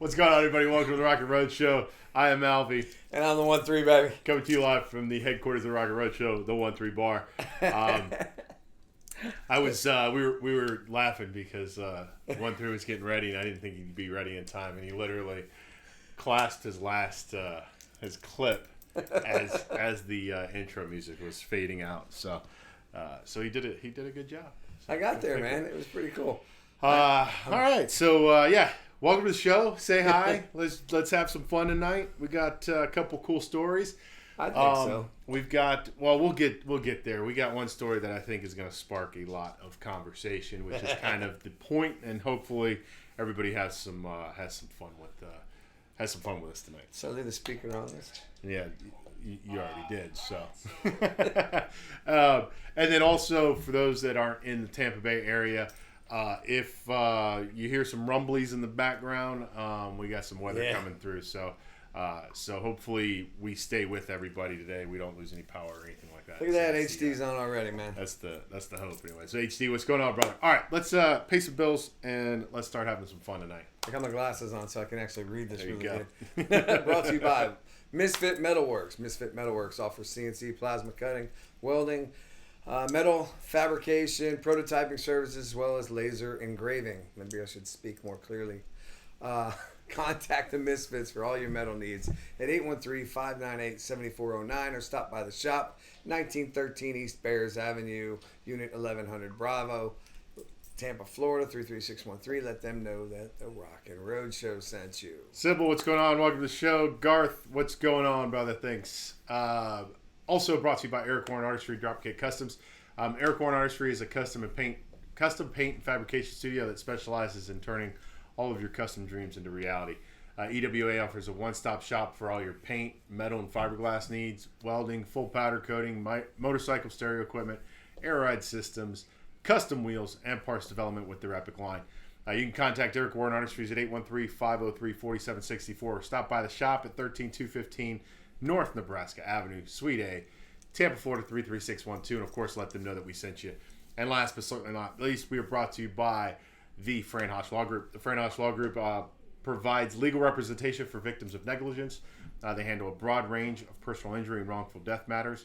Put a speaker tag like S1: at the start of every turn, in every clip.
S1: What's going on, everybody? Welcome to the Rockling Road Show. I am Alvie.
S2: And I'm the 1-3, baby.
S1: Coming to you live from the headquarters of the Rockling Road Show, the 1-3 bar. We were laughing because 1-3 was getting ready, and I didn't think he'd be ready in time, and he literally classed his last his clip as the intro music was fading out. So he did it. He did a good job. So
S2: I got there, man. It was pretty cool.
S1: All right. So welcome to the show. Say hi. Let's have some fun tonight. We got a couple cool stories.
S2: I think so.
S1: We've got we'll get there. We got one story that I think is going to spark a lot of conversation, which is kind of the point, and hopefully everybody has some fun with us tonight.
S2: So they're the speaker on this.
S1: Yeah, you already did. So, and then also for those that aren't in the Tampa Bay area. If you hear some rumblies in the background, we got some weather coming through. So hopefully we stay with everybody today. We don't lose any power or anything like that.
S2: Look at that, HD's on already, man.
S1: That's the hope anyway. So HD, what's going on, brother? All right, let's pay some bills and let's start having some fun tonight.
S2: I got my glasses on so I can actually read this
S1: there
S2: really
S1: you
S2: good. Brought to you by Misfit Metalworks. Misfit Metalworks offers CNC plasma cutting, welding, metal fabrication, prototyping services, as well as laser engraving. Maybe I should speak more clearly. Contact the Misfits for all your metal needs at 813-598-7409 or stop by the shop, 1913 East Bears Avenue, Unit 1100 Bravo, Tampa, Florida, 33613. Let them know that the Rockling Road Show sent you.
S1: Sybil, what's going on? Welcome to the show. Garth, what's going on, brother? Thanks. Also brought to you by Eric Warren Artistry Dropkick Customs. Eric Warren Artistry is a custom paint and fabrication studio that specializes in turning all of your custom dreams into reality. EWA offers a one-stop shop for all your paint, metal, and fiberglass needs, welding, full powder coating, motorcycle stereo equipment, air ride systems, custom wheels, and parts development with their Epic line. You can contact Eric Warren Artistries at 813-503-4764 or stop by the shop at 13215 North Nebraska Avenue, Suite A, Tampa, Florida 33612, and of course let them know that we sent you. And last but certainly not least, we are brought to you by the Fran Hosh Law Group. The Fran Hosh Law Group provides legal representation for victims of negligence. They handle a broad range of personal injury and wrongful death matters,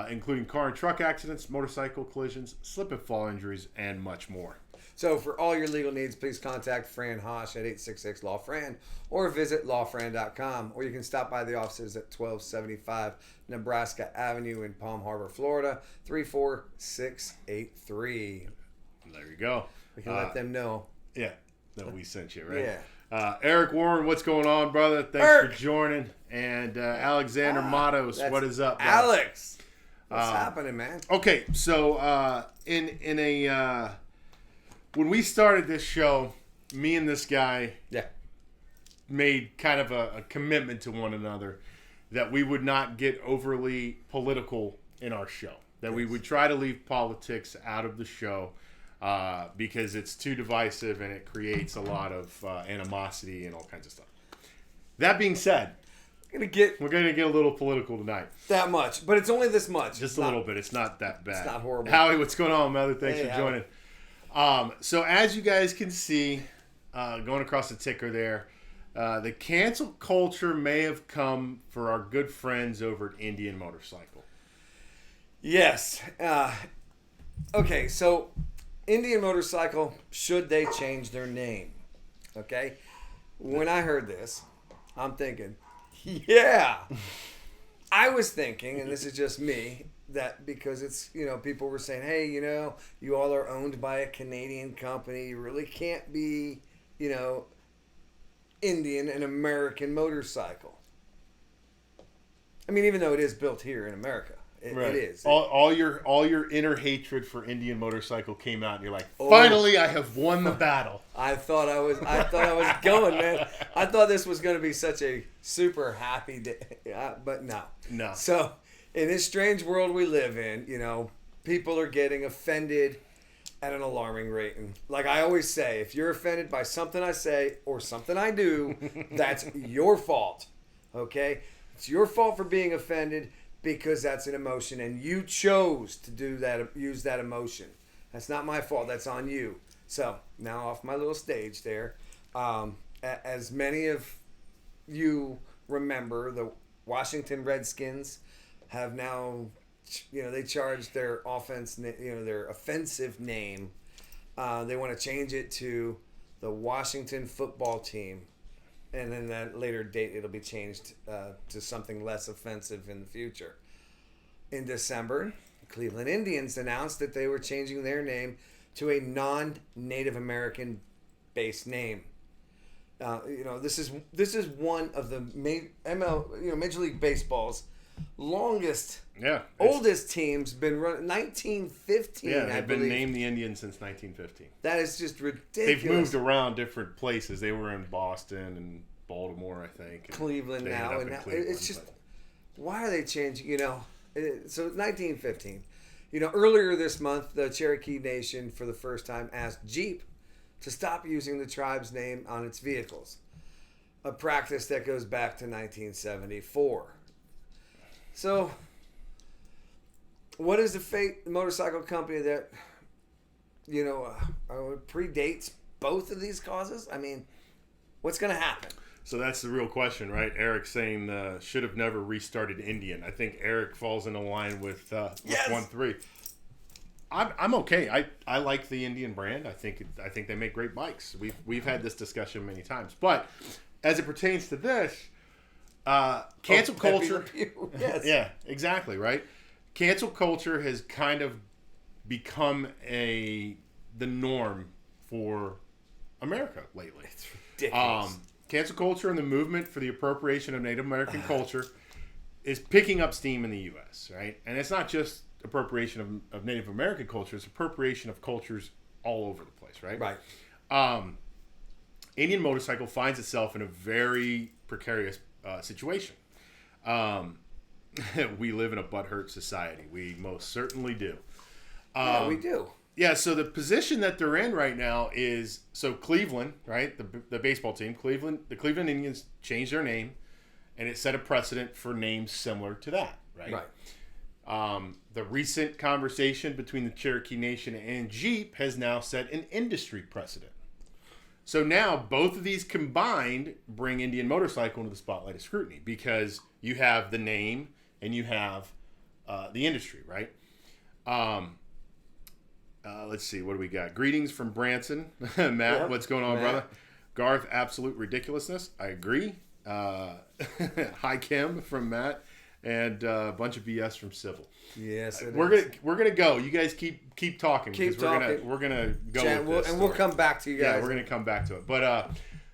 S1: including car and truck accidents, motorcycle collisions, slip and fall injuries, and much more.
S2: So for all your legal needs, please contact Fran Hosh at 866-LAW-FRAN or visit lawfran.com. Or you can stop by the offices at 1275 Nebraska Avenue in Palm Harbor, Florida, 34683.
S1: There you go.
S2: We can let them know.
S1: Yeah, that we sent you, right?
S2: Yeah.
S1: Eric Warren, what's going on, brother? Thanks for joining. And Alexander Matos, what is up, bro?
S2: Alex, what's happening, man?
S1: Okay, so when we started this show, me and this guy made kind of a commitment to one another that we would not get overly political in our show. That we would try to leave politics out of the show because it's too divisive and it creates a lot of animosity and all kinds of stuff. That being said, we're gonna get a little political tonight.
S2: That much, but it's only this much.
S1: Just a little bit. It's not that bad.
S2: It's not horrible.
S1: Howie, what's going on, brother? Thanks for joining. So as you guys can see, going across the ticker there, the cancel culture may have come for our good friends over at Indian Motorcycle.
S2: Yes. Okay, so Indian Motorcycle, should they change their name? Okay? When I heard this, I'm thinking, yeah. I was thinking, and this is just me, that because it's, people were saying, hey, you all are owned by a Canadian company. You really can't be, Indian and American motorcycle. I mean, even though it is built here in America, it is.
S1: All your inner hatred for Indian Motorcycle came out, and you're like, finally, I have won the battle.
S2: I thought I was going, man. I thought this was going to be such a super happy day, but no. So, in this strange world we live in, people are getting offended at an alarming rate. And like I always say, if you're offended by something I say or something I do, that's your fault. Okay? It's your fault for being offended because that's an emotion and you chose to do that, use that emotion. That's not my fault. That's on you. So now off my little stage there. as many of you remember, the Washington Redskins have now, they changed their their offensive name. They want to change it to the Washington Football Team. And then that later date, it'll be changed to something less offensive in the future. In December, Cleveland Indians announced that they were changing their name to a non-Native American based name. This is one of the Major League Baseball's longest, oldest teams. Been running 1915.
S1: Yeah, they've been named the Indians since 1915.
S2: That is just ridiculous.
S1: They've moved around different places. They were in Boston and Baltimore, I think.
S2: Cleveland now, and it's just why are they changing? So 1915. Earlier this month, the Cherokee Nation for the first time asked Jeep to stop using the tribe's name on its vehicles, a practice that goes back to 1974. So, what is the fate motorcycle company that, predates both of these causes? I mean, what's going to happen?
S1: So that's the real question, right? Eric saying should have never restarted Indian. I think Eric falls into line with One3. I'm okay. I like the Indian brand. I think they make great bikes. We've had this discussion many times. But as it pertains to this, cancel culture.
S2: Yes.
S1: Yeah, exactly, right? Cancel culture has kind of become the norm for America lately.
S2: It's ridiculous.
S1: Cancel culture and the movement for the appropriation of Native American culture is picking up steam in the U.S., right? And it's not just appropriation of Native American culture, it's appropriation of cultures all over the place, right?
S2: Right.
S1: Indian motorcycle finds itself in a very precarious situation. We live in a butthurt society. We most certainly do.
S2: Yeah, we do.
S1: Yeah, so the position that they're in right now is, so Cleveland, right, the baseball team, the Cleveland Indians changed their name, and it set a precedent for names similar to that, right?
S2: Right.
S1: The recent conversation between the Cherokee Nation and Jeep has now set an industry precedent. So now both of these combined bring Indian motorcycle into the spotlight of scrutiny because you have the name and you have the industry, right? Let's see, what do we got? Greetings from Branson. Matt, yep. What's going on, Matt? Brother? Garth, absolute ridiculousness. I agree. Hi, Kim from Matt. And a bunch of BS from Civil.
S2: Yes,
S1: we're gonna go. You guys keep talking because we're gonna go with this.
S2: And we'll come back to you guys.
S1: Yeah, we're gonna come back to it. But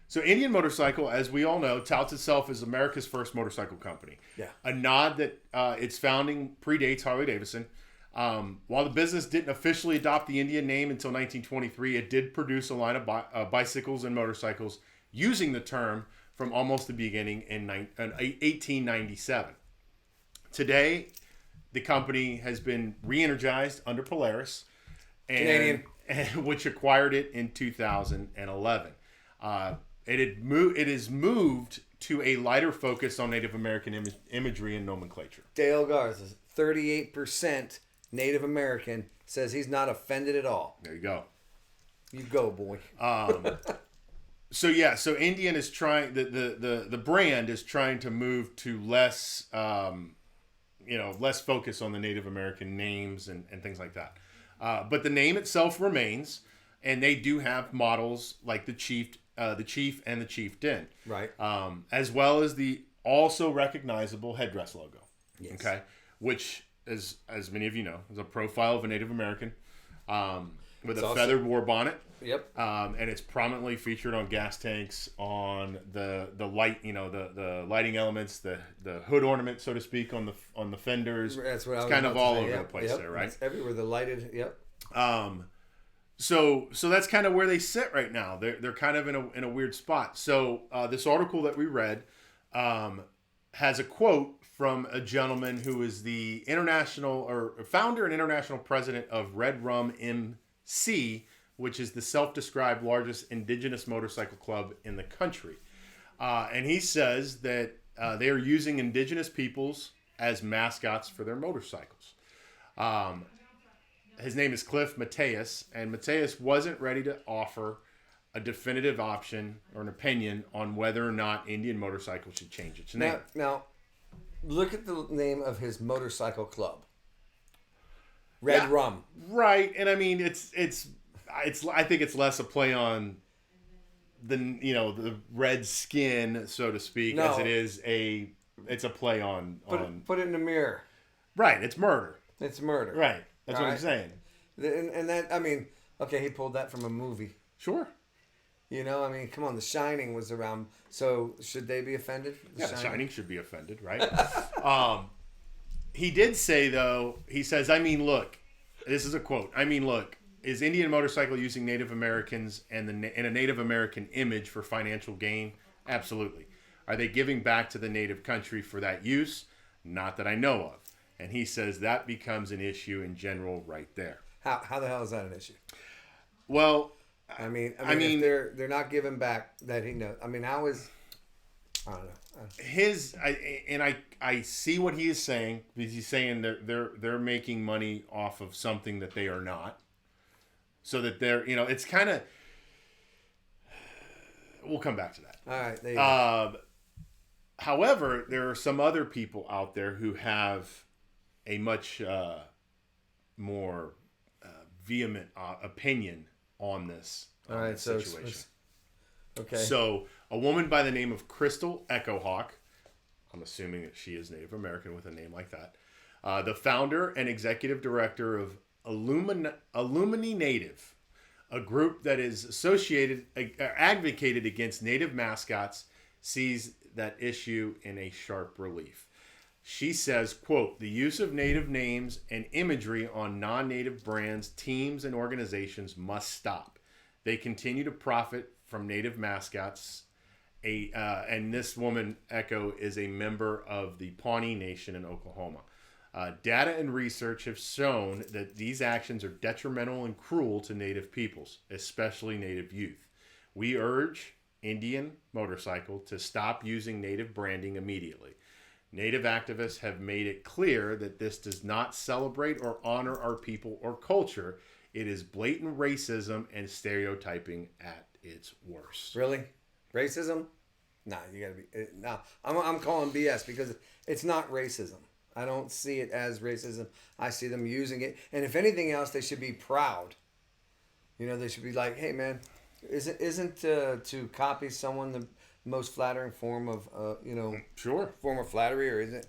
S1: so Indian Motorcycle, as we all know, touts itself as America's first motorcycle company.
S2: Yeah. A
S1: nod that its founding predates Harley Davidson. While the business didn't officially adopt the Indian name until 1923, it did produce a line of bicycles and motorcycles using the term from almost the beginning in 1897. Today, the company has been re-energized under Polaris, which acquired it in 2011. It has moved to a lighter focus on Native American imagery and nomenclature.
S2: Dale Garza, 38% Native American, says he's not offended at all.
S1: There you go.
S2: You go, boy.
S1: So Indian is trying, the brand is trying to move to less focus on the Native American names and things like that. But the name itself remains, and they do have models like the Chief and the Chieftain.
S2: Right.
S1: As well as the also recognizable headdress logo.
S2: Yes.
S1: Okay. Which, as many of you know, is a profile of a Native American with a feathered war bonnet.
S2: Yep.
S1: And it's prominently featured on gas tanks, on the light, the lighting elements, the hood ornament, so to speak, on the fenders.
S2: That's what I was
S1: kind of all over
S2: the
S1: place there, right?
S2: It's everywhere, the lighted. Yep.
S1: So that's kind of where they sit right now. They're kind of in a weird spot. So this article that we read has a quote from a gentleman who is the founder and international president of Red Rum MC, which is the self-described largest indigenous motorcycle club in the country. And he says that they are using indigenous peoples as mascots for their motorcycles. His name is Cliff Mateus, and Mateus wasn't ready to offer a definitive option or an opinion on whether or not Indian Motorcycle should change its name.
S2: Now, look at the name of his motorcycle club. Red Rum.
S1: Right, and I mean it's I think it's less a play on the red skin, so to speak, as it is it's a play on
S2: put it in the mirror.
S1: Right, it's murder.
S2: It's murder.
S1: Right. That's what I'm saying.
S2: And that, I mean, okay, he pulled that from a movie.
S1: Sure.
S2: You know, I mean, come on, The Shining was around, so should they be offended?
S1: The Shining should be offended, right? He did say, though, he says, I mean, look, this is a quote, I mean, look, is Indian Motorcycle using Native Americans and a Native American image for financial gain? Absolutely. Are they giving back to the Native country for that use? Not that I know of. And he says that becomes an issue in general right there.
S2: How the hell is that an issue?
S1: Well,
S2: I mean, if they're not giving back that he knows. I mean, how is? I don't know.
S1: I see what he is saying, because he's saying they're making money off of something that they are not, so that they're it's kind of. We'll come back to that.
S2: All right. There you go.
S1: However, there are some other people out there who have a much more vehement opinion on this situation.
S2: Okay.
S1: So, a woman by the name of Crystal Echohawk, I'm assuming that she is Native American with a name like that, the founder and executive director of Illumini Native, a group that is advocated against Native mascots, sees that issue in a sharp relief. She says, quote, the use of Native names and imagery on non-Native brands, teams, and organizations must stop. They continue to profit from Native mascots. And this woman, Echo, is a member of the Pawnee Nation in Oklahoma. Data and research have shown that these actions are detrimental and cruel to Native peoples, especially Native youth. We urge Indian Motorcycle to stop using Native branding immediately. Native activists have made it clear that this does not celebrate or honor our people or culture. It is blatant racism and stereotyping at its worst.
S2: Really? Racism? Nah, you gotta be. Nah, I'm calling BS because it's not racism. I don't see it as racism. I see them using it, and if anything else, they should be proud. They should be like, "Hey, man, isn't to copy someone the most flattering form of
S1: sure
S2: form of flattery, or isn't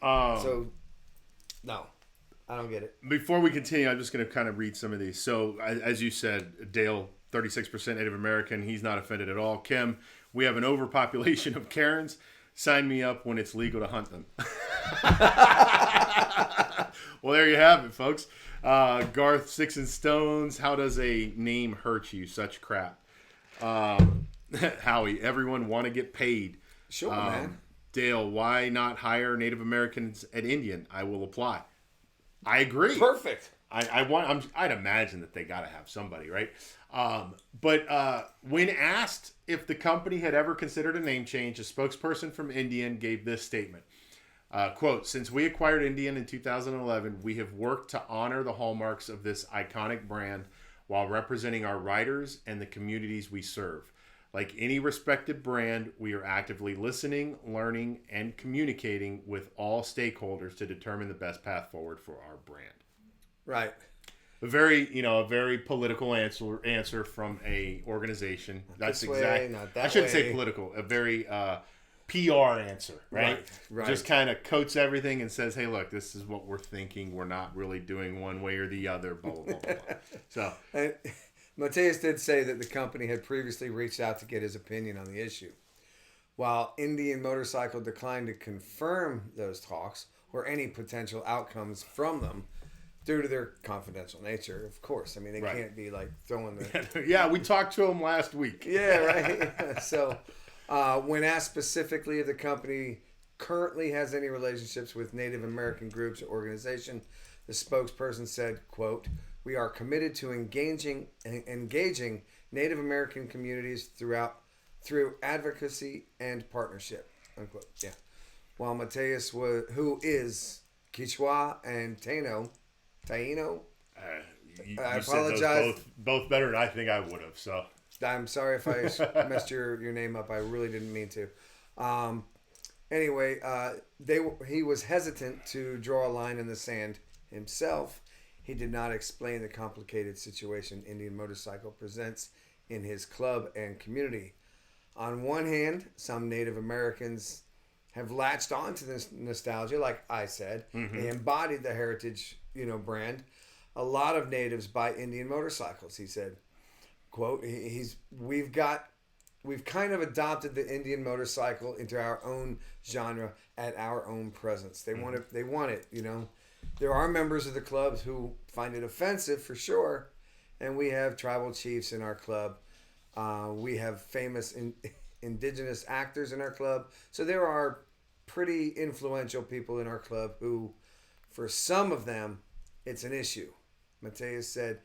S2: so no, I don't get it."
S1: Before we continue, I'm just going to kind of read some of these. So as you said, Dale, 36% Native American, he's not offended at all. Kim, we have an overpopulation of Karens. Sign me up when it's legal to hunt them. Well, there you have it, folks. Garth, Sticks and Stones, how does a name hurt you? Such crap. Howie, everyone want to get paid.
S2: Sure, man.
S1: Dale, why not hire Native Americans at Indian? I will apply. I agree.
S2: Perfect.
S1: I'd imagine that they got to have somebody, right? But when asked if the company had ever considered a name change, a spokesperson from Indian gave this statement. Quote, since we acquired Indian in 2011, we have worked to honor the hallmarks of this iconic brand while representing our riders and the communities we serve. Like any respected brand, we are actively listening, learning, and communicating with all stakeholders to determine the best path forward for our brand.
S2: Right.
S1: A very political answer from a organization. That's exactly. I shouldn't say political. A very PR answer, right?
S2: Right.
S1: Just kind of coats everything and says, "Hey, look, this is what we're thinking. We're not really doing one way or the other." Blah blah blah. Blah. So,
S2: and Mateus did say that the company had previously reached out to get his opinion on the issue. While Indian Motorcycle declined to confirm those talks or any potential outcomes from them, due to their confidential nature, of course. I mean, they can't be like throwing the...
S1: Yeah, we talked to them last week.
S2: Yeah, right. So, when asked specifically if the company currently has any relationships with Native American groups or organizations, the spokesperson said, quote, we are committed to engaging Native American communities through advocacy and partnership, unquote. Yeah. While Mateus, who is Quechua and Taino,
S1: you
S2: I
S1: said
S2: apologize.
S1: those both better than I think I would have. So
S2: I'm sorry if I messed your name up. I really didn't mean to. Anyway, he was hesitant to draw a line in the sand himself. He did not explain the complicated situation Indian Motorcycle presents in his club and community. On one hand, some Native Americans have latched onto this nostalgia, like I said. Mm-hmm. They embodied the heritage, brand. A lot of natives buy Indian motorcycles, he said. Quote, we've kind of adopted the Indian motorcycle into our own genre at our own presence. They want it. They want it. There are members of the clubs who find it offensive for sure, and we have tribal chiefs in our club. We have famous indigenous actors in our club. So there are pretty influential people in our club who, for some of them, it's an issue. Mateus said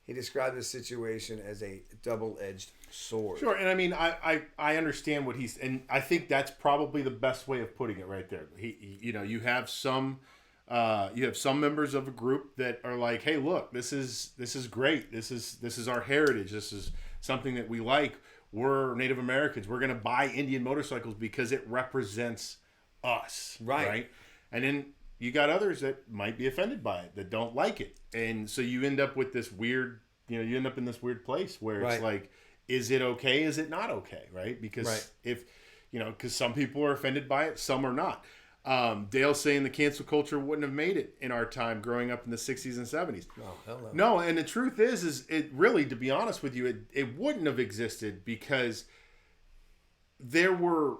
S2: he described the situation as a double-edged sword.
S1: Sure, and I mean, I understand what and I think that's probably the best way of putting it right there. You have some members of a group that are like, hey, look, this is great. This is our heritage. This is something that we like. We're Native Americans. We're going to buy Indian motorcycles because it represents us. Right. And then you got others that might be offended by it, that don't like it. And so you end up with this weird, you end up in this weird place where it's like, is it okay? Is it not okay? Right. Because because some people are offended by it, some are not. Dale's saying the cancel culture wouldn't have made it in our time growing up in the 60s and 70s.
S2: Oh, hell no.
S1: No, and the truth is it really, to be honest with you, it wouldn't have existed because there were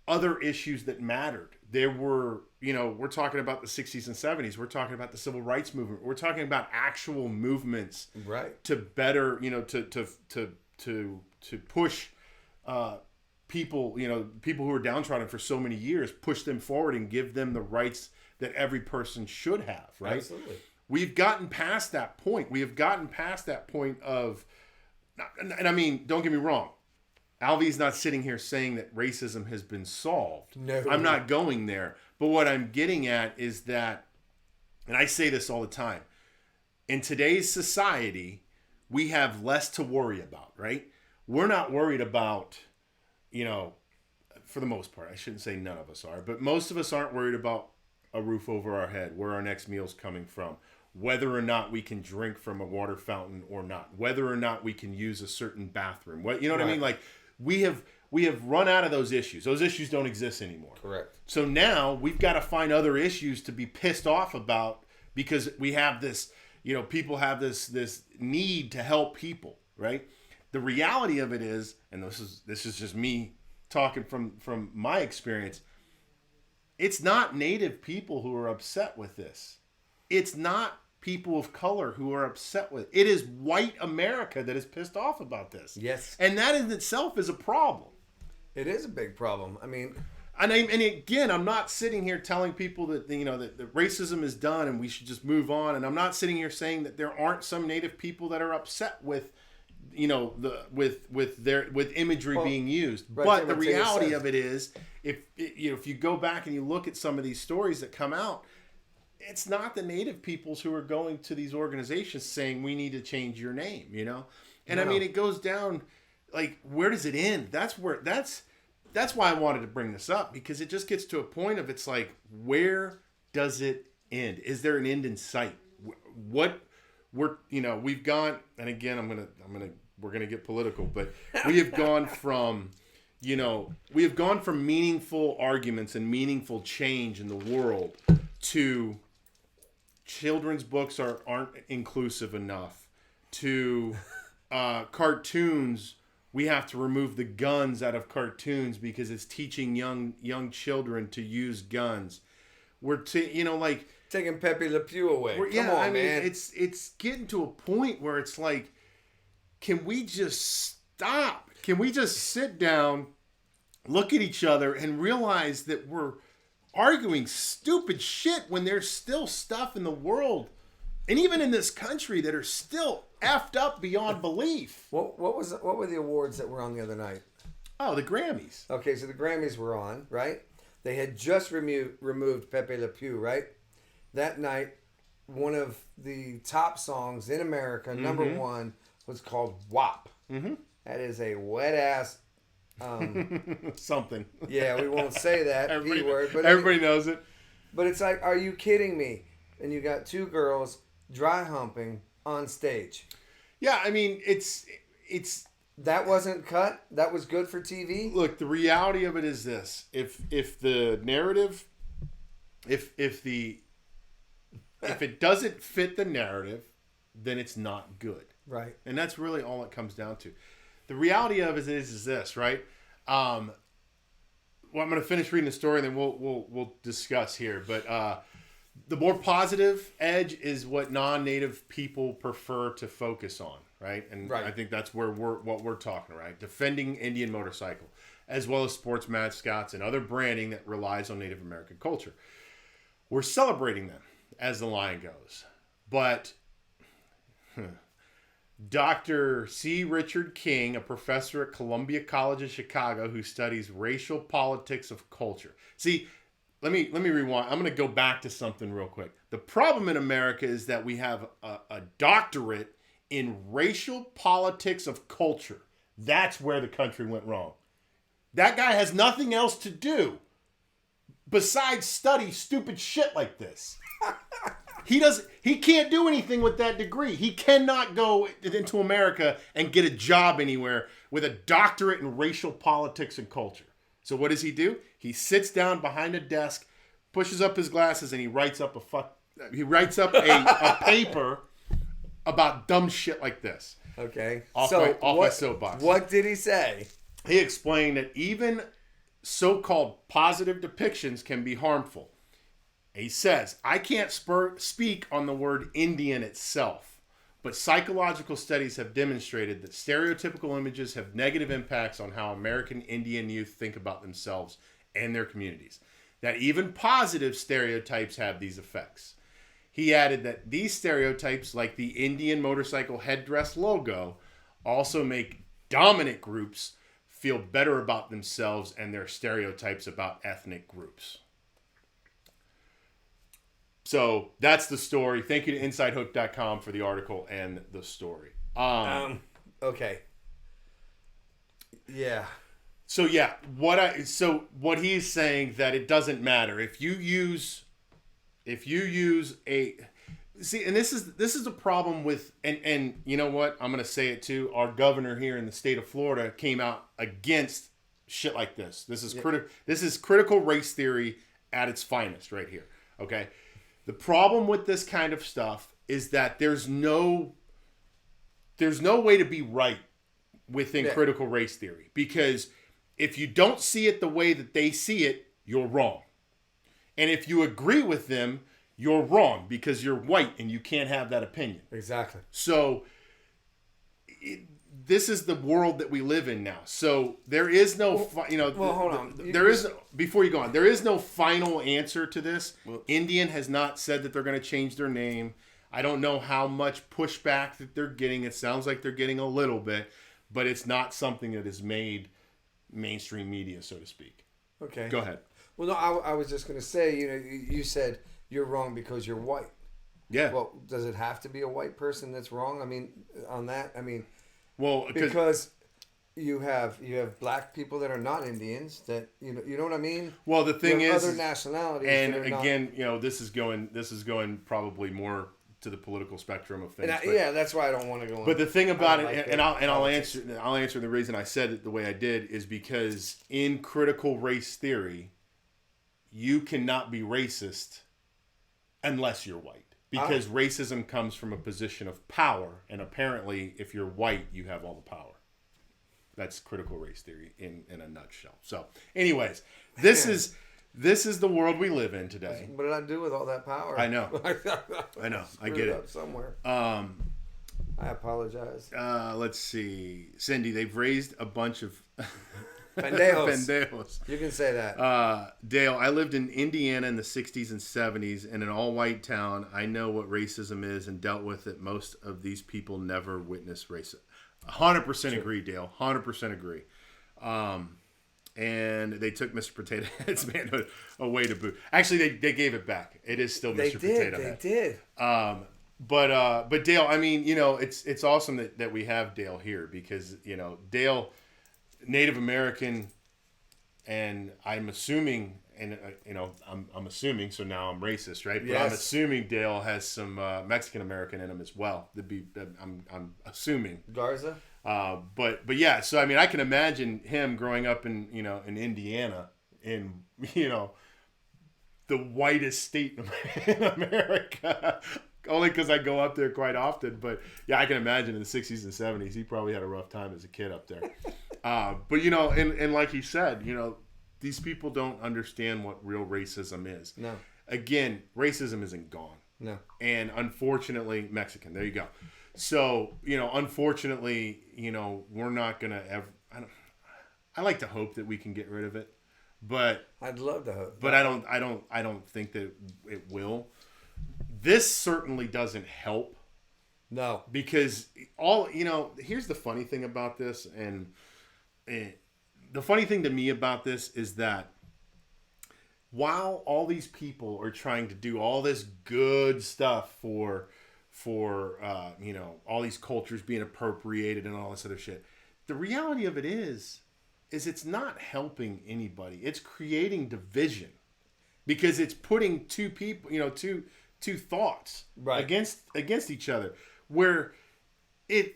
S1: other issues that mattered. There were, we're talking about the 60s and 70s. We're talking about the civil rights movement. We're talking about actual movements to better, to push people, people who are downtrodden for so many years, push them forward and give them the rights that every person should have, right?
S2: Absolutely.
S1: We've gotten past that point. We have gotten past that point of, and I mean, don't get me wrong, Alvie's not sitting here saying that racism has been solved.
S2: No.
S1: I'm not going there. But what I'm getting at is that, and I say this all the time, in today's society, we have less to worry about, right? We're not worried about, for the most part, I shouldn't say none of us are, but most of us aren't worried about a roof over our head, where our next meal's coming from, whether or not we can drink from a water fountain or not, whether or not we can use a certain bathroom. What I mean? Like, we have run out of those issues. Those issues don't exist anymore.
S2: Correct.
S1: So now we've got to find other issues to be pissed off about because we have this, people have this need to help people, right? The reality of it is, and this is just me talking from my experience, it's not Native people who are upset with this. It's not people of color who are upset with it. It is white America that is pissed off about this.
S2: Yes.
S1: And that in itself is a problem.
S2: It is a big problem. I mean...
S1: And again, I'm not sitting here telling people that, that racism is done and we should just move on. And I'm not sitting here saying that there aren't some Native people that are upset with, with imagery being used. Right, but the reality of it is, if you go back and you look at some of these stories that come out, it's not the Native peoples who are going to these organizations saying we need to change your name, And no. I mean, it goes down, like, where does it end? That's why I wanted to bring this up, because it just gets to a point of, it's like, where does it end? Is there an end in sight? We've gone, and again, we're gonna get political, but we have gone from, meaningful arguments and meaningful change in the world to children's books aren't inclusive enough, to cartoons. We have to remove the guns out of cartoons because it's teaching young children to use guns. We're
S2: taking Pepe Le Pew away. Come on, man.
S1: It's getting to a point where it's like, can we just stop? Can we just sit down, look at each other, and realize that we're arguing stupid shit when there's still stuff in the world and even in this country that are still effed up beyond belief.
S2: What were the awards that were on the other night?
S1: Oh, the Grammys.
S2: Okay, so the Grammys were on, right? They had just removed Pepe Le Pew, right? That night, one of the top songs in America, number one, was called WAP. Mm-hmm. That is a wet ass.
S1: Something.
S2: Yeah, we won't say that P word, but
S1: everybody knows it.
S2: But it's like, are you kidding me? And you got two girls dry humping on stage.
S1: Yeah, I mean, it's
S2: that wasn't cut. That was good for TV.
S1: Look, the reality of it is this: if the narrative, if it doesn't fit the narrative, then it's not good.
S2: Right.
S1: And that's really all it comes down to. The reality of it is this, right? Well, I'm going to finish reading the story, and then we'll discuss here. But the more positive edge is what non-native people prefer to focus on, right? And right. I think that's where what we're talking, right? Defending Indian motorcycle, as well as sports mascots and other branding that relies on Native American culture. We're celebrating them, as the line goes. But Dr. C. Richard King, a professor at Columbia College in Chicago who studies racial politics of culture. See, let me rewind. I'm going to go back to something real quick. The problem in America is that we have a doctorate in racial politics of culture. That's where the country went wrong. That guy has nothing else to do besides study stupid shit like this. He can't do anything with that degree. He cannot go into America and get a job anywhere with a doctorate in racial politics and culture. So what does he do? He sits down behind a desk, pushes up his glasses, and he writes up a paper about dumb shit like this.
S2: Okay.
S1: Off my soapbox.
S2: What did he say?
S1: He explained that even so-called positive depictions can be harmful. He says, I can't speak on the word Indian itself, but psychological studies have demonstrated that stereotypical images have negative impacts on how American Indian youth think about themselves and their communities. That even positive stereotypes have these effects. He added that these stereotypes, like the Indian motorcycle headdress logo, also make dominant groups feel better about themselves and their stereotypes about ethnic groups. So that's the story. Thank you to InsideHook.com for the article and the story.
S2: Okay. Yeah.
S1: So yeah, what he's saying that it doesn't matter if you use a see, and this is a problem with and you know what, I'm gonna say it too. Our governor here in the state of Florida came out against shit like this. This is This is critical race theory at its finest right here. Okay. The problem with this kind of stuff is that there's no way to be right within critical race theory, because if you don't see it the way that they see it, you're wrong. And if you agree with them, you're wrong because you're white and you can't have that opinion.
S2: Exactly.
S1: So this is the world that we live in now. So there is no,
S2: hold on.
S1: Before you go on, there is no final answer to this. Indian has not said that they're going to change their name. I don't know how much pushback that they're getting. It sounds like they're getting a little bit, but it's not something that has made mainstream media, so to speak.
S2: Okay.
S1: Go ahead.
S2: Well, no, I was just going to say, you said you're wrong because you're white.
S1: Yeah.
S2: Well, does it have to be a white person that's wrong? I mean, on that, I mean...
S1: Well,
S2: because you have black people that are not Indians that you know what I mean.
S1: Well, the thing is,
S2: other nationalities,
S1: and again, this is going probably more to the political spectrum of things.
S2: That's why I don't want to go.
S1: But the thing about it, I'll answer the reason I said it the way I did is because in critical race theory, you cannot be racist unless you're white. Because racism comes from a position of power, and apparently, if you're white, you have all the power. That's critical race theory in a nutshell. So, anyways, this is the world we live in today.
S2: What did I do with all that power?
S1: I know. I get it.
S2: Somewhere. I apologize.
S1: Let's see, Cindy. They've raised a bunch of.
S2: Pendejos. You can say that.
S1: Dale, I lived in Indiana in the 60s and 70s in an all-white town. I know what racism is and dealt with it. Most of these people never witnessed racism. 100% agree, Dale. 100% agree. And they took Mr. Potato Head's manhood away to boot. Actually, they gave it back. It is still Mr. Potato Head.
S2: They did.
S1: But Dale, I mean, it's awesome that we have Dale here because Dale, Native American, and I'm assuming, and I'm assuming, so now I'm racist, right? But
S2: yes.
S1: I'm assuming Dale has some Mexican American in him as well. I'm assuming
S2: Garza.
S1: But yeah, so I mean, I can imagine him growing up in Indiana, in the whitest state in America. Only because I go up there quite often. But yeah, I can imagine in the 60s and 70s, he probably had a rough time as a kid up there. But and like he said, these people don't understand what real racism is.
S2: No.
S1: Again, racism isn't gone.
S2: No.
S1: And unfortunately, Mexican. There you go. So, unfortunately, we're not going to ever... I like to hope that we can get rid of it. But
S2: I'd love to hope.
S1: But I don't think that it will. This certainly doesn't help.
S2: No.
S1: Because here's the funny thing about this, and the funny thing to me about this is that while all these people are trying to do all this good stuff for all these cultures being appropriated and all this other shit, the reality of it is it's not helping anybody. It's creating division because it's putting two people, two thoughts
S2: right.
S1: against each other. Where the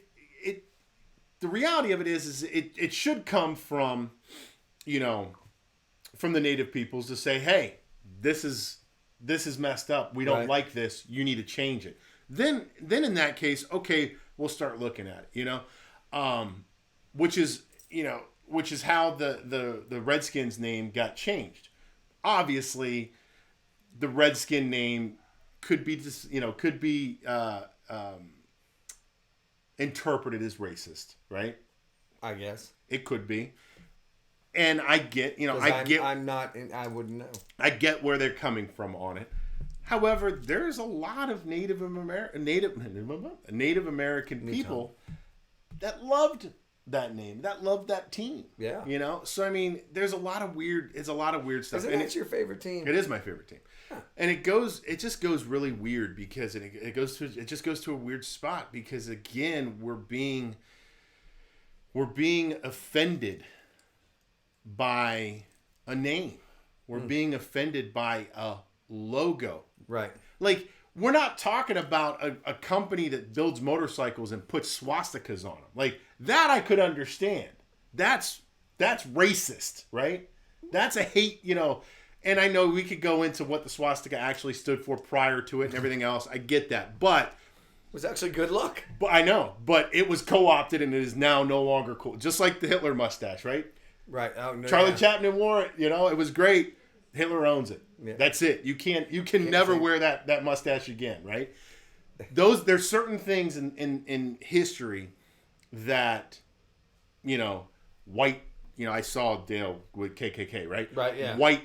S1: reality of it is it should come from from the native peoples to say, hey, this is messed up. We don't
S2: right.
S1: like this. You need to change it. Then in that case, okay, we'll start looking at it. Which is how the Redskins name got changed. Obviously, the Redskin name could be interpreted as racist, right?
S2: I guess
S1: it could be. And I get,
S2: I wouldn't know.
S1: I get where they're coming from on it. However, there's a lot of Native American people that loved that name, that loved that team.
S2: Yeah.
S1: So I mean, it's a lot of weird stuff.
S2: Isn't that your favorite team?
S1: It is my favorite team. Huh. And it just goes really weird because it just goes to a weird spot because again, we're being offended by a name. We're being offended by a logo.
S2: Right.
S1: Like, we're not talking about a company that builds motorcycles and puts swastikas on them. Like, that I could understand. That's racist, right? That's a hate, and I know we could go into what the swastika actually stood for prior to it and everything else. I get that. But
S2: it was actually good luck.
S1: But I know. But it was co-opted and it is now no longer cool. Just like the Hitler mustache, right?
S2: Right. Oh, no,
S1: Charlie Chaplin wore it, it was great. Hitler owns it. Yeah. That's it. You can never wear that mustache again, right? There's certain things in history that, white, I saw Dale with KKK, right?
S2: Right, yeah.
S1: White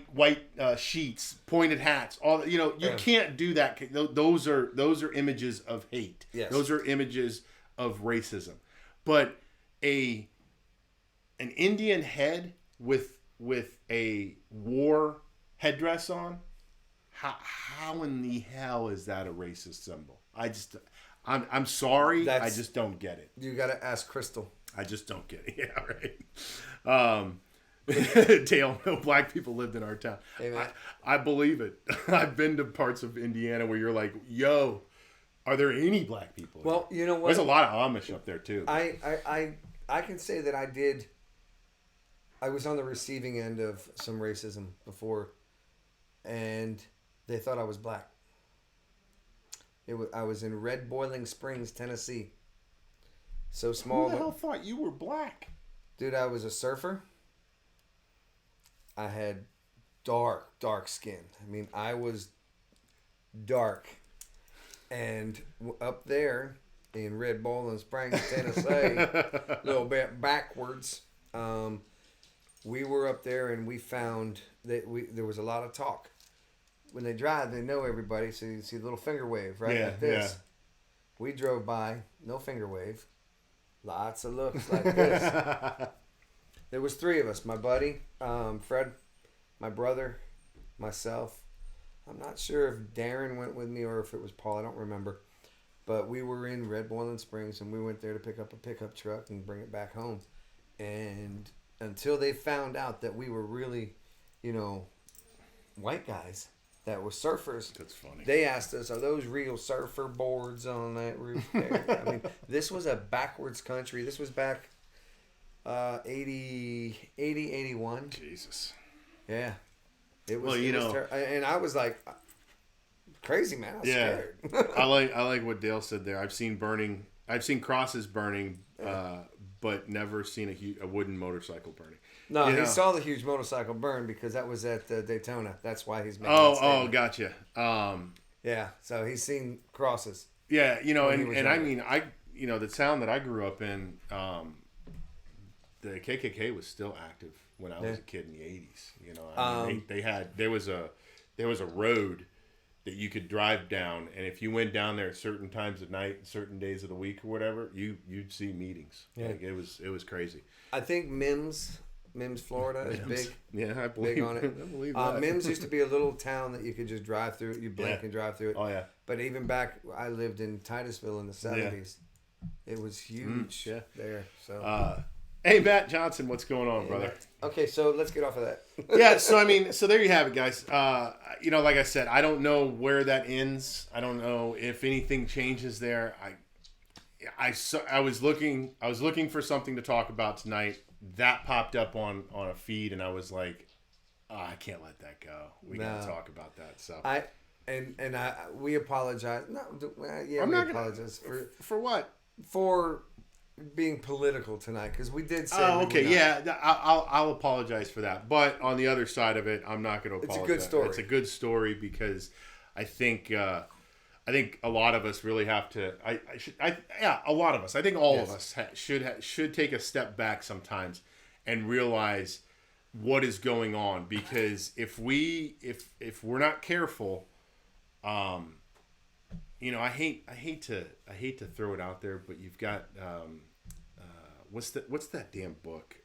S1: sheets, pointed hats, all you can't do that. Those are images of hate.
S2: Yes.
S1: Those are images of racism. But an Indian head with a war headdress on, how in the hell is that a racist symbol? I'm sorry, I just don't get it.
S2: You got to ask Crystal.
S1: I just don't get it. Yeah, right. Dale, no black people lived in our town.
S2: Hey,
S1: I believe it. I've been to parts of Indiana where you're like, yo, are there any black people?
S2: Well, you know what?
S1: There's a lot of Amish up there too.
S2: I can say that I was on the receiving end of some racism before, and they thought I was black. I was in Red Boiling Springs, Tennessee. So small.
S1: Who the hell thought you were black?
S2: Dude, I was a surfer. I had dark skin. I mean, I was dark. And up there in Red Boiling Springs, Tennessee, a little bit backwards, we were up there and we found that there was a lot of talk. When they drive, they know everybody, so you see the little finger wave, right?
S1: Yeah,
S2: like this.
S1: yeah.
S2: We drove by, no finger wave. Lots of looks like this. There was three of us. My buddy, Fred, my brother, myself. I'm not sure if Darren went with me or if it was Paul. I don't remember. But we were in Red Boiling Springs, and we went there to pick up a pickup truck and bring it back home. And until they found out that we were really, white guys that were surfers.
S1: That's funny.
S2: They asked us, "Are those real surfer boards on that roof there?" I mean, this was a backwards country. This was back 81.
S1: Jesus.
S2: Yeah. It was, and I was like, crazy, man. I was scared.
S1: I like what Dale said there. I've seen crosses burning, but never seen a wooden motorcycle burning.
S2: No, he saw the huge motorcycle burn because that was at Daytona. That's why he's making
S1: Oh, gotcha.
S2: Yeah, so he's seen crosses.
S1: Yeah, and I mean, the town that I grew up in, the KKK was still active when I was a kid in the 80s. There was a road that you could drive down, and if you went down there at certain times of night, certain days of the week or whatever, you'd see meetings. Yeah. Like it was crazy.
S2: I think Mims, Florida is big.
S1: Yeah, I believe
S2: big on it.
S1: I believe that.
S2: Mims used to be a little town that you could just drive through it. You blink and drive through it.
S1: Oh yeah.
S2: But even back, I lived in Titusville in the 70s. Yeah. It was huge there. So.
S1: Hey, Matt Johnson, what's going on, brother?
S2: Okay, so let's get off of that.
S1: Yeah, so there you have it, guys. Like I said, I don't know where that ends. I don't know if anything changes there. I was looking for something to talk about tonight. That popped up on a feed, and I was like, I can't let that go. We gotta talk about that. So
S2: we apologize. No,
S1: I'm not
S2: apologize
S1: for what?
S2: For being political tonight, because we did say.
S1: Oh, okay, yeah. I'll apologize for that. But on the other side of it, I'm not going to apologize.
S2: It's a good story.
S1: It's a good story because I think a lot of us really have to. A lot of us. I think all of us should take a step back sometimes and realize what is going on, because if we're not careful, I hate to throw it out there, but you've got what's that damn book?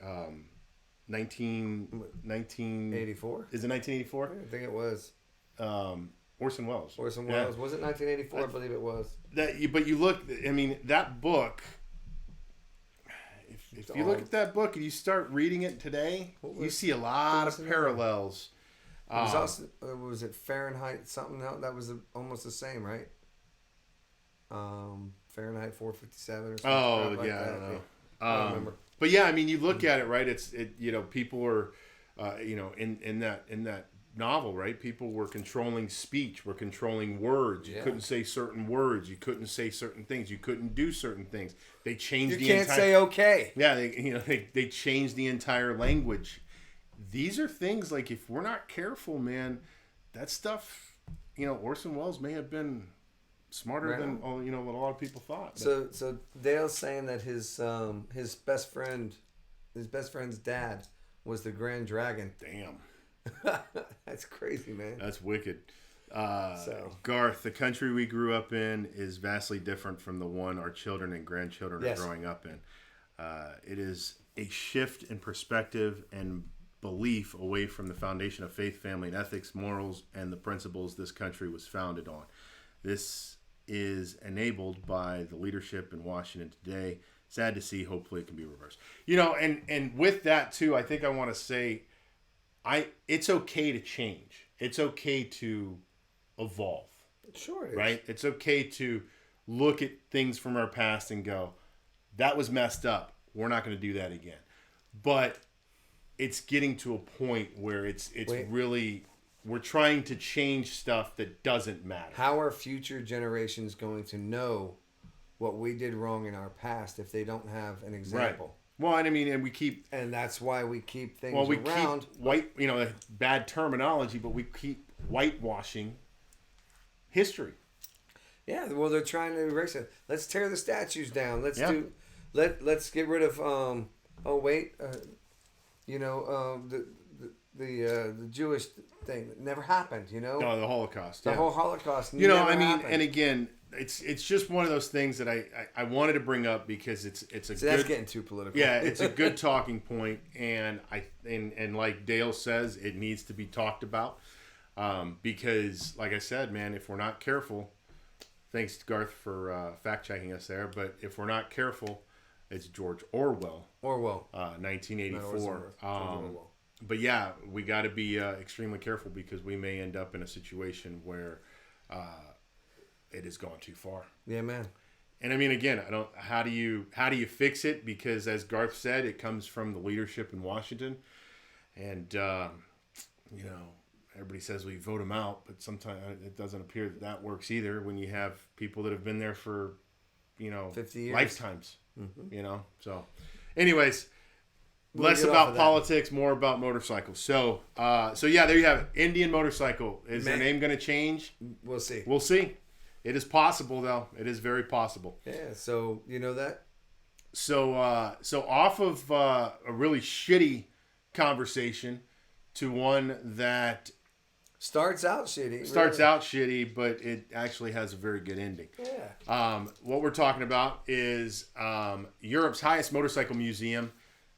S2: 1984.
S1: Is it 1984?
S2: I think it was.
S1: Orson Welles.
S2: Was it 1984? I believe it was.
S1: But you look. I mean, that book. If you look at that book and you start reading it today, you see a lot of parallels.
S2: Was it Fahrenheit something? No, that was almost the same, right? Fahrenheit 457 or something.
S1: Oh,
S2: like
S1: yeah,
S2: that.
S1: I don't know.
S2: I don't remember.
S1: But yeah, I mean, you look at it, right? People are, in that novel, right? People were controlling speech, were controlling words. You couldn't say certain words. You couldn't say certain things. You couldn't do certain things. They changed
S2: You can't say okay.
S1: Yeah, they changed the entire language. These are things like, if we're not careful, man, that stuff, Orson Welles may have been smarter than a lot of people thought.
S2: So Dale's saying that his best friend's dad was the Grand Dragon.
S1: Damn.
S2: That's crazy, man.
S1: That's wicked. Garth, the country we grew up in is vastly different from the one our children and grandchildren are growing up in. It is a shift in perspective and belief away from the foundation of faith, family, and ethics, morals, and the principles this country was founded on. This is enabled by the leadership in Washington today. Sad to see. Hopefully it can be reversed. And with that too, I think I want to say, it's okay to change. It's okay to evolve.
S2: Sure it is.
S1: Right? It's okay to look at things from our past and go, that was messed up. We're not going to do that again. But it's getting to a point where it's really, we're trying to change stuff that doesn't matter.
S2: How are future generations going to know what we did wrong in our past if they don't have an example?
S1: Right. Well, and we keep...
S2: And that's why we keep things
S1: around.
S2: Keep
S1: bad terminology, but we keep whitewashing history.
S2: Yeah, well, they're trying to erase it. Let's tear the statues down. Let's get rid of... the Jewish thing that never happened, No,
S1: the Holocaust.
S2: The whole Holocaust
S1: happened. And again, it's just one of those things that I wanted to bring up because it's a good...
S2: That's getting too political.
S1: Yeah, it's a good talking point, and like Dale says, it needs to be talked about, because, like I said, man, if we're not careful, Thanks, Garth, for fact checking us there. But if we're not careful, it's George Orwell. 1984. But yeah, we got to be extremely careful because we may end up in a situation where it has gone too far.
S2: Yeah, man.
S1: And I mean, again, how do you fix it? Because as Garth said, it comes from the leadership in Washington, and everybody says we vote them out, but sometimes it doesn't appear that works either when you have people that have been there for
S2: 50 years,
S1: lifetimes. So anyways, less about politics, more about motorcycles. So yeah, there you have it. Indian motorcycle. Is their name going to change?
S2: We'll see.
S1: It is possible, though. It is very possible.
S2: Yeah. So you know that.
S1: So off of a really shitty conversation to one that
S2: starts out shitty,
S1: but it actually has a very good ending.
S2: Yeah.
S1: What we're talking about is Europe's highest motorcycle museum,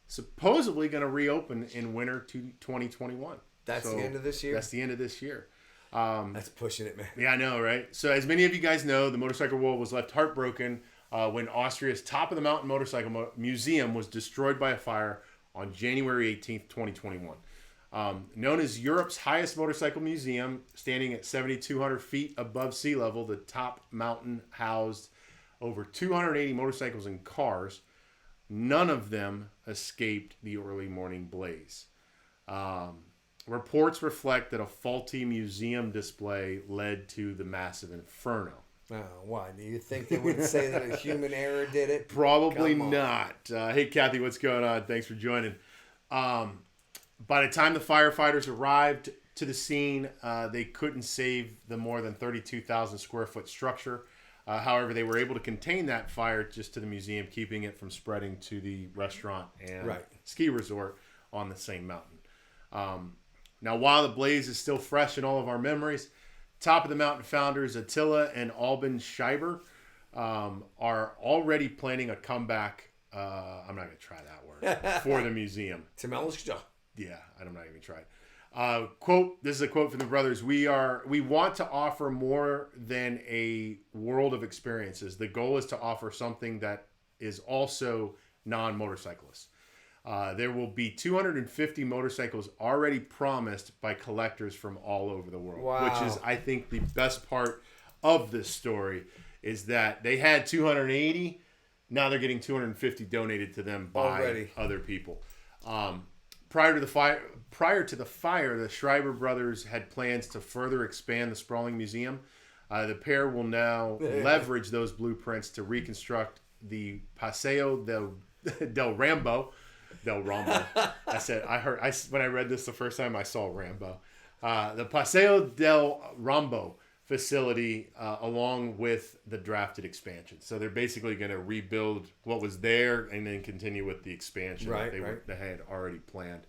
S1: supposedly going to reopen in winter 2021.
S2: That's the end of this year?
S1: That's the end of this year.
S2: That's pushing it, man.
S1: Yeah, I know, right? So as many of you guys know, the motorcycle world was left heartbroken when Austria's Top of the Mountain Motorcycle Museum was destroyed by a fire on January 18th, 2021. Known as Europe's highest motorcycle museum, standing at 7,200 feet above sea level, the top mountain housed over 280 motorcycles and cars. None of them escaped the early morning blaze. Reports reflect that a faulty museum display led to the massive inferno.
S2: Oh, why? Do you think they would say that a human error did it?
S1: Probably not. Hey, Kathy, what's going on? Thanks for joining. By the time the firefighters arrived to the scene, they couldn't save the more than 32,000 square foot structure. However, they were able to contain that fire just to the museum, keeping it from spreading to the restaurant and ski resort on the same mountain. Now, while the blaze is still fresh in all of our memories, Top of the Mountain founders Attila and Alban Schreiber are already planning a comeback. I'm not going to try that word for the museum. Yeah, I'm not even trying. Quote, this is a quote from the brothers. We want to offer more than a world of experiences. The goal is to offer something that is also non-motorcyclist. There will be 250 motorcycles already promised by collectors from all over the world.
S2: Wow.
S1: Which is, I think, the best part of this story is that they had 280. Now they're getting 250 donated to them by other people. Prior to the fire, the Schreiber brothers had plans to further expand the sprawling museum. The pair will now leverage those blueprints to reconstruct the Paseo del Rambo. When I read this the first time, I saw Rambo. The Paseo del Rambo facility along with the drafted expansion. So they're basically going to rebuild what was there and then continue with the expansion they had already planned.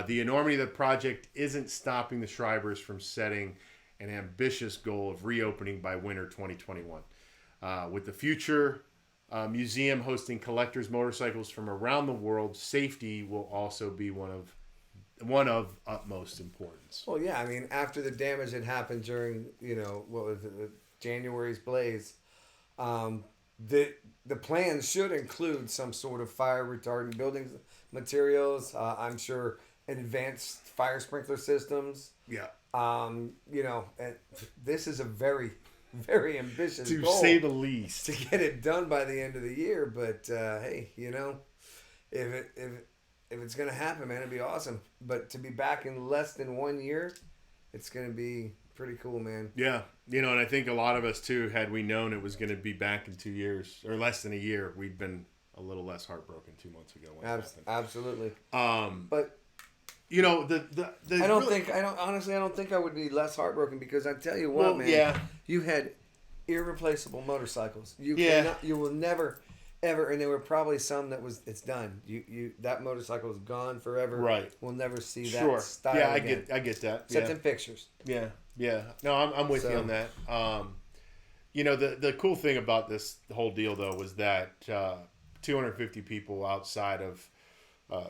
S1: The enormity of the project isn't stopping the Schreibers from setting an ambitious goal of reopening by winter 2021. With the future museum hosting collectors' motorcycles from around the world, safety will also be one of utmost importance.
S2: Well, yeah, I mean, after the damage that happened during, what was it, January's blaze, the plan should include some sort of fire retardant building materials. I'm sure advanced fire sprinkler systems.
S1: Yeah.
S2: This is a very, very ambitious
S1: goal,
S2: to
S1: say the least,
S2: to get it done by the end of the year. But hey, if it's gonna happen, man, it'd be awesome. But to be back in less than 1 year, it's gonna be pretty cool, man.
S1: Yeah, and I think a lot of us too, had we known it was gonna be back in 2 years or less than a year, we'd been a little less heartbroken 2 months ago.
S2: Absolutely.
S1: But I
S2: don't think I would be less heartbroken because I tell you what, man. Yeah. You had irreplaceable motorcycles. You will never, ever, and there were probably some it's done. That motorcycle is gone forever.
S1: Right.
S2: We'll never see that style again.
S1: I get that.
S2: Except in pictures.
S1: Yeah. No, I'm with you on that. The cool thing about this whole deal though was that 250 people outside of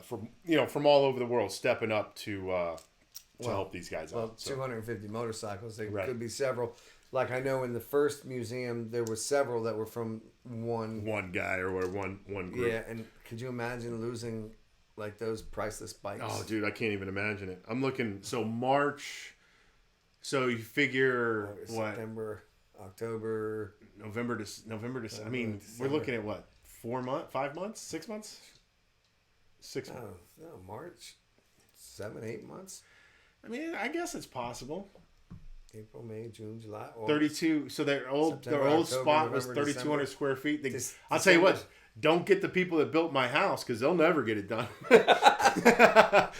S1: from all over the world stepping up to help these guys out.
S2: So. 250 motorcycles. There could be several. Like I know in the first museum there were several that were from one
S1: guy or one group.
S2: Yeah, and could you imagine losing like those priceless bikes?
S1: Oh, dude, I can't even imagine it. I'm looking. So March. So you figure
S2: August,
S1: what?
S2: September, October,
S1: November. I mean,
S2: December.
S1: we're looking at what? 4 months? 5 months? 6 months? 6 months.
S2: No, March, 7, 8 months.
S1: I mean, I guess it's possible.
S2: April, May, June, July, August.
S1: 32. So their old
S2: October,
S1: spot was
S2: November,
S1: 3,200 square feet.
S2: December.
S1: I'll tell you what. Don't get the people that built my house because they'll never get it done. But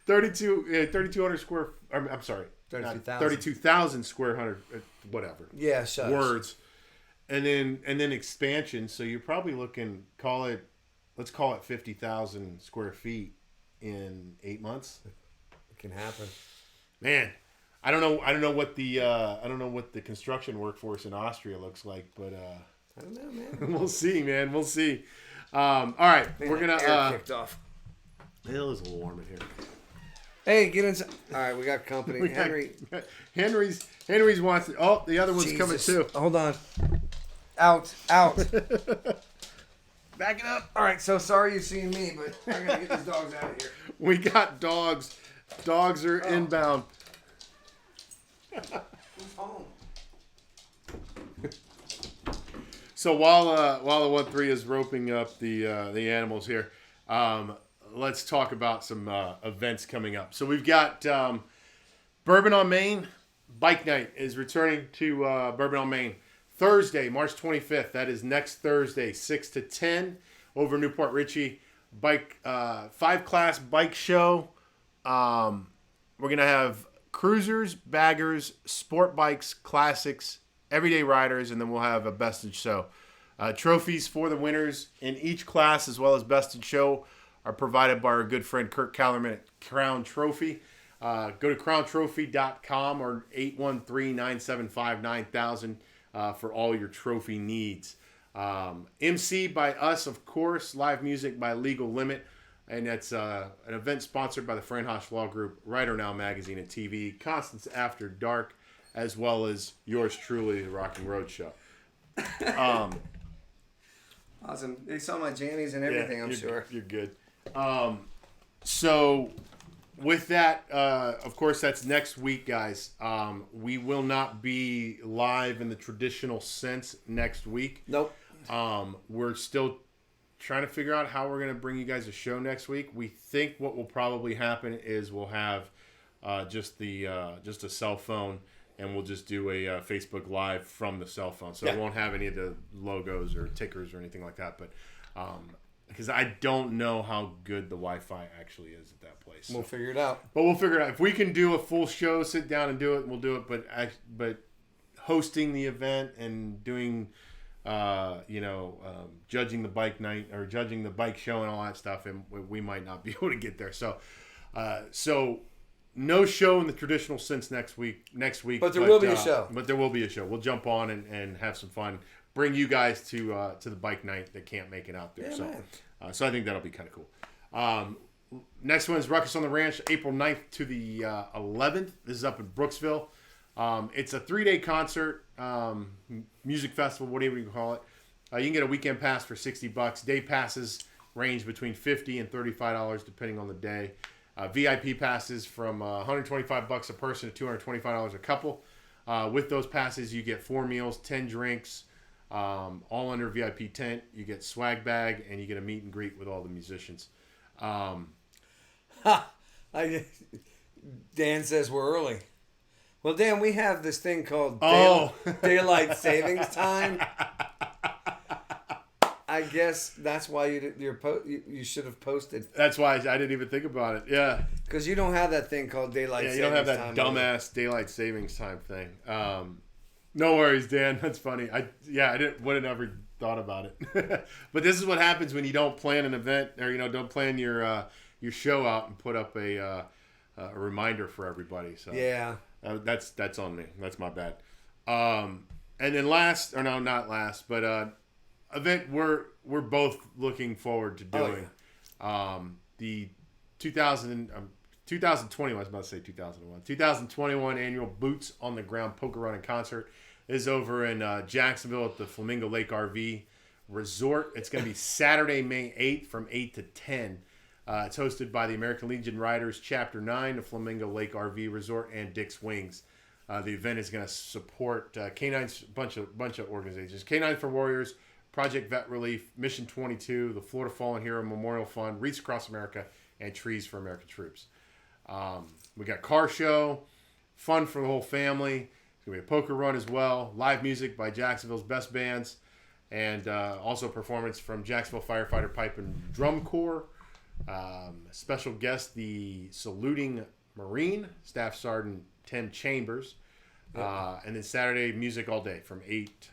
S1: 3,200 square. I'm sorry. 32,000 square hundred. Whatever.
S2: Yeah, shucks.
S1: Words. And then expansion. So you're probably looking. Let's call it 50,000 square feet in 8 months.
S2: It can happen.
S1: Man. I don't know what the construction workforce in Austria looks like, but
S2: I don't know, man.
S1: We'll see, man. We'll see. All right,
S2: man,
S1: we're gonna
S2: air kicked off.
S1: It is a little warm in here.
S2: Hey, get inside. All right, we got company.
S1: Henry's wants it. Oh, the other one's coming too.
S2: Hold on. Out.
S1: Back it up.
S2: All right, so sorry you've seen me, but I gotta get these dogs out of here.
S1: We got dogs. Dogs are inbound.
S2: Who's home?
S1: So while the 1-3 is roping up the animals here, let's talk about some events coming up. So we've got Bourbon on Main Bike Night is returning to Bourbon on Main Thursday, March 25th. That is next Thursday, 6 to 10 over Newport Richie. 5-class bike show. We're gonna have cruisers, baggers, sport bikes, classics, everyday riders, and then we'll have a best in show. Trophies for the winners in each class, as well as best in show, are provided by our good friend Kurt Kellerman at Crown Trophy. Go to crowntrophy.com or 813-975-9000 for all your trophy needs. MC by us, of course. Live music by Legal Limit. And that's an event sponsored by the Fran-Hosh Law Group, Writer Now Magazine and TV, Constance After Dark, as well as yours truly, the Rockling Road Show.
S2: Awesome. They saw my jammies and everything, I'm sure.
S1: You're good. So with that, of course, that's next week, guys. We will not be live in the traditional sense next week.
S2: Nope.
S1: We're still trying to figure out how we're going to bring you guys a show next week. We think what will probably happen is we'll have just a cell phone, and we'll just do a Facebook Live from the cell phone. So it won't have any of the logos or tickers or anything like that. But because I don't know how good the Wi-Fi actually is at that place.
S2: We'll figure it out.
S1: But we'll figure it out. If we can do a full show, sit down and do it, we'll do it. But hosting the event and doing... judging the bike night or judging the bike show and all that stuff, and we might not be able to get there. So no show in the traditional sense next week.
S2: But there will be a show.
S1: But there will be a show. We'll jump on and have some fun. Bring you guys to the bike night that can't make it out there.
S2: Yeah,
S1: so I think that'll be kind of cool. Next one is Ruckus on the Ranch, April 9th to the 11th. This is up in Brooksville. It's a 3-day concert, music festival, whatever you call it. You can get a weekend pass for $60. Day passes range between $50 and $35 depending on the day. VIP passes from $125 a person to $225 a couple. With those passes, you get 4 meals, 10 drinks, all under VIP tent. You get swag bag, and you get a meet and greet with all the musicians.
S2: Dan says we're early. Well, Dan, we have this thing called daylight savings time. I guess that's why you should have posted.
S1: That's why I didn't even think about it. Yeah,
S2: because you don't have that thing called daylight.
S1: Yeah, you don't have that dumbass daylight savings time thing. No worries, Dan. That's funny. Wouldn't have ever thought about it. But this is what happens when you don't plan an event or don't plan your show out and put up a reminder for everybody. So
S2: yeah.
S1: That's on me. That's my bad. And then not last, but event we're both looking forward to doing. The 2021. I was about to say 2001. 2021 annual Boots on the Ground Poker Run and Concert is over in Jacksonville at the Flamingo Lake RV Resort. It's going to be Saturday, May 8th from 8 to 10. It's hosted by the American Legion Riders Chapter 9, the Flamingo Lake RV Resort, and Dick's Wings. The event is going to support Canines, bunch of organizations. Canines for Warriors, Project Vet Relief, Mission 22, the Florida Fallen Hero Memorial Fund, Wreaths Across America, and Trees for American Troops. We got car show, fun for the whole family. It's going to be a poker run as well. Live music by Jacksonville's best bands. And also performance from Jacksonville Firefighter Pipe and Drum Corps. Special guest, the Saluting Marine, Staff Sergeant Tim Chambers. And then Saturday, music all day from 8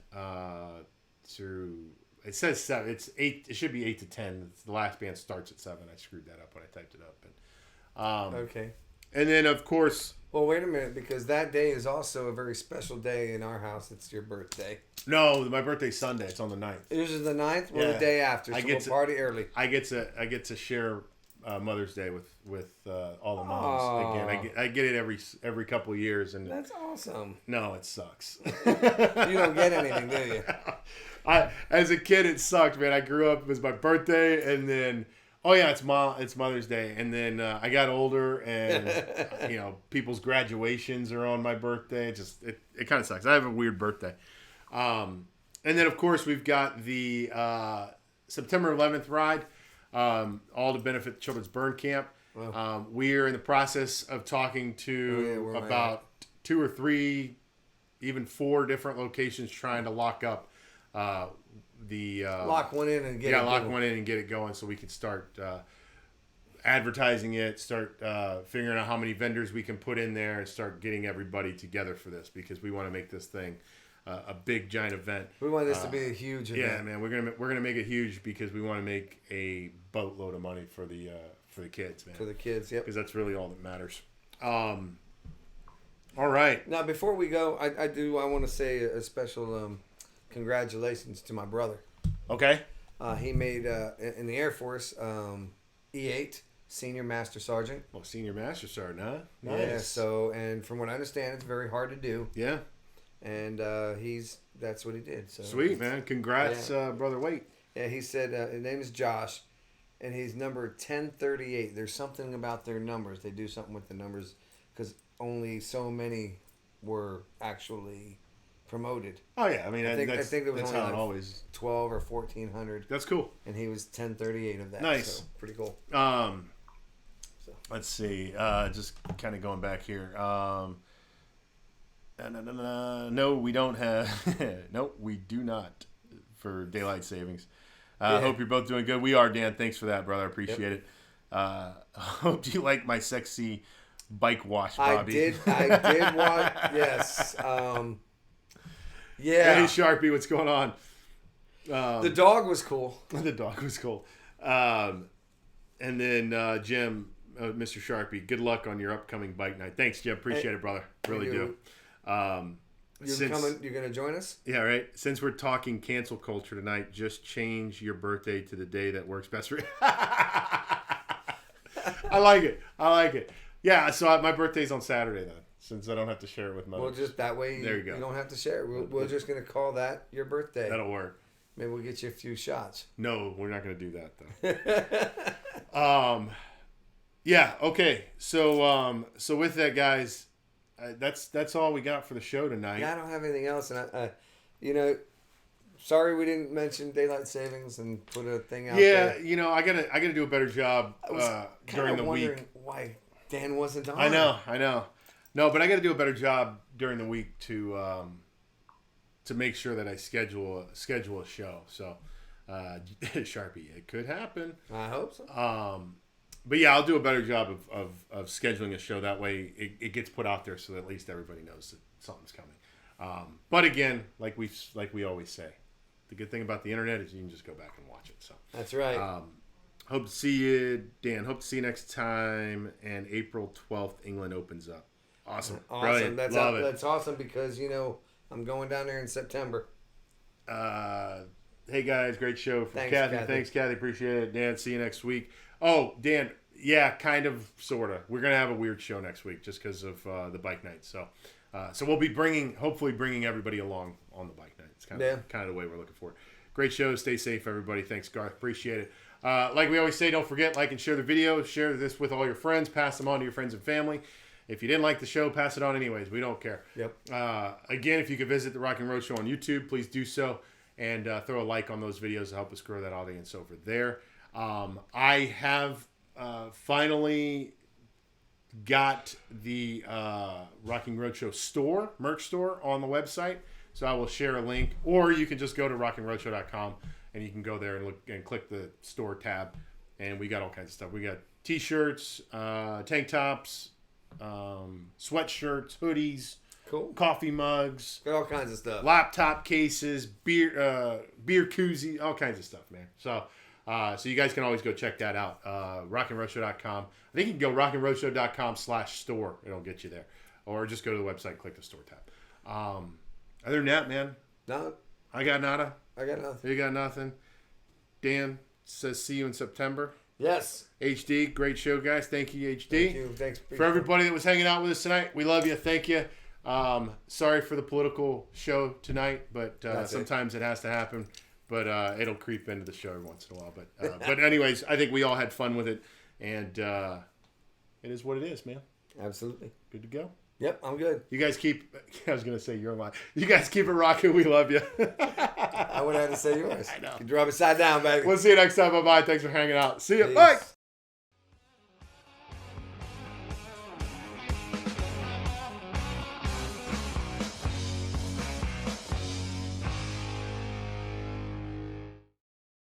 S1: through... It says 7. It's 8. It should be 8 to 10. The last band starts at 7. I screwed that up when I typed it up. But,
S2: okay.
S1: And then, of course...
S2: Well, wait a minute, because that day is also a very special day in our house. It's your birthday.
S1: No, my birthday's Sunday. It's on the 9th.
S2: Yours is the 9th? Well, the day after, so we'll party early.
S1: I get to share Mother's Day with all the moms again. I get it every couple of years, and
S2: that's awesome.
S1: No, it sucks.
S2: You don't get anything, do you?
S1: As a kid, it sucked, man. I grew up. It was my birthday, and then it's Mother's Day, and then I got older, and people's graduations are on my birthday. It kind of sucks. I have a weird birthday. And then, of course, we've got the September 11th ride, all to benefit Children's Burn Camp. Wow. We're in the process of talking to about 2 or 3, even 4 different locations trying to lock up
S2: lock one in and get
S1: it going so we can start advertising it, start figuring out how many vendors we can put in there, and start getting everybody together for this, because we want to make this thing a big giant event.
S2: We want this to be a huge event.
S1: Yeah, man, we're gonna make it huge because we want to make a boatload of money for the kids, man.
S2: For the kids, yep.
S1: Because that's really all that matters. All right.
S2: Now, before we go, I want to say a special congratulations to my brother.
S1: Okay.
S2: He made in the Air Force E8 Senior Master Sergeant.
S1: Well, Senior Master Sergeant, huh? Nice.
S2: Yeah. So, and from what I understand, it's very hard to do.
S1: Yeah.
S2: And that's what he did. So
S1: sweet, man. Congrats, Brother Wait.
S2: Yeah, he said his name is Josh, and he's number 1038. There's something about their numbers. They do something with the numbers because only so many were actually promoted.
S1: Oh yeah, I mean,
S2: I think there was only
S1: like always
S2: 12 or 1400.
S1: That's cool.
S2: And he was 1038 of that.
S1: Nice,
S2: so pretty cool.
S1: Let's see. Just kind of going back here. No, we don't have. Nope, we do not for daylight savings. Hope you're both doing good. We are, Dan. Thanks for that, brother. I appreciate it. Hope you like my sexy bike wash, Bobby.
S2: I did watch. Yes. Yeah.
S1: Hey, Sharpie, what's going on?
S2: The dog was cool.
S1: The dog was cool. And then Jim, Mr. Sharpie, good luck on your upcoming bike night. Thanks, Jim. Appreciate it, brother. Really do.
S2: You're going to join us?
S1: Yeah, right. Since we're talking cancel culture tonight, just change your birthday to the day that works best for you. I like it. Yeah, so my birthday's on Saturday then, since I don't have to share it with Mother.
S2: Well, just that way
S1: there you go.
S2: You don't have to share it. We're just going to call that your birthday.
S1: That'll work.
S2: Maybe we'll get you a few shots.
S1: No, we're not going to do that, though. Yeah, okay. So with that, guys, that's all we got for the show tonight.
S2: Yeah, I don't have anything else. And, sorry we didn't mention daylight savings and put a thing out there.
S1: Yeah, I gotta do a better job during the week.
S2: Why Dan wasn't on.
S1: I know. No, but I got to do a better job during the week to make sure that I schedule a show. So, Sharpie, it could happen.
S2: I hope so.
S1: But yeah, I'll do a better job of scheduling a show. That way, it gets put out there so that at least everybody knows that something's coming. But again, like we always say, the good thing about the internet is you can just go back and watch it. So
S2: that's right.
S1: Hope to see you, Dan. Hope to see you next time. And April 12th, England opens up. Awesome. Brilliant.
S2: That's awesome because, I'm going down there in September.
S1: Hey, guys. Great show from Kathy. Thanks, Kathy. Appreciate it. Dan, see you next week. Oh, Dan, Yeah, kind of, sort of. We're going to have a weird show next week just because of the bike night. So we'll be hopefully bringing everybody along on the bike night. It's kind of the way we're looking for it. Great show. Stay safe, everybody. Thanks, Garth. Appreciate it. Like we always say, don't forget, like and share the video. Share this with all your friends. Pass them on to your friends and family. If you didn't like the show, pass it on anyways. We don't care.
S2: Yep.
S1: Again, if you could visit the Rockling Road Show on YouTube, please do so. And throw a like on those videos to help us grow that audience over there. I have finally got the Rockling Road Show merch store on the website. So I will share a link. Or you can just go to rocklingroadshow.com and you can go there and look and click the store tab. And we got all kinds of stuff. We got t-shirts, tank tops, sweatshirts, hoodies,
S2: cool,
S1: coffee mugs,
S2: got all kinds of stuff,
S1: laptop cases, beer koozie, all kinds of stuff, man. So you guys can always go check that out. Rocklingroadshow.com. I think you can go rocklingroadshow.com/store. It'll get you there, or just go to the website and click the store tab. Other than that, man,
S2: no,
S1: I got nada.
S2: I got nothing.
S1: You got nothing. Dan says see you in September.
S2: Yes.
S1: HD, great show, guys. Thank you, HD.
S2: Thank you. Thanks
S1: for everybody that was hanging out with us tonight. We love you. Thank you. Sorry for the political show tonight, but sometimes it has to happen. But it'll creep into the show every once in a while. But anyways, I think we all had fun with it, and it is what it is, man.
S2: Absolutely.
S1: Good to go.
S2: Yep, I'm good.
S1: You guys keep. I was gonna say you're lying. You guys keep it rocking. We love you.
S2: I would have to say yours.
S1: I know.
S2: You drop it side down, baby.
S1: We'll see you next time. Bye bye. Thanks for hanging out. See you.
S2: Peace.
S1: Bye.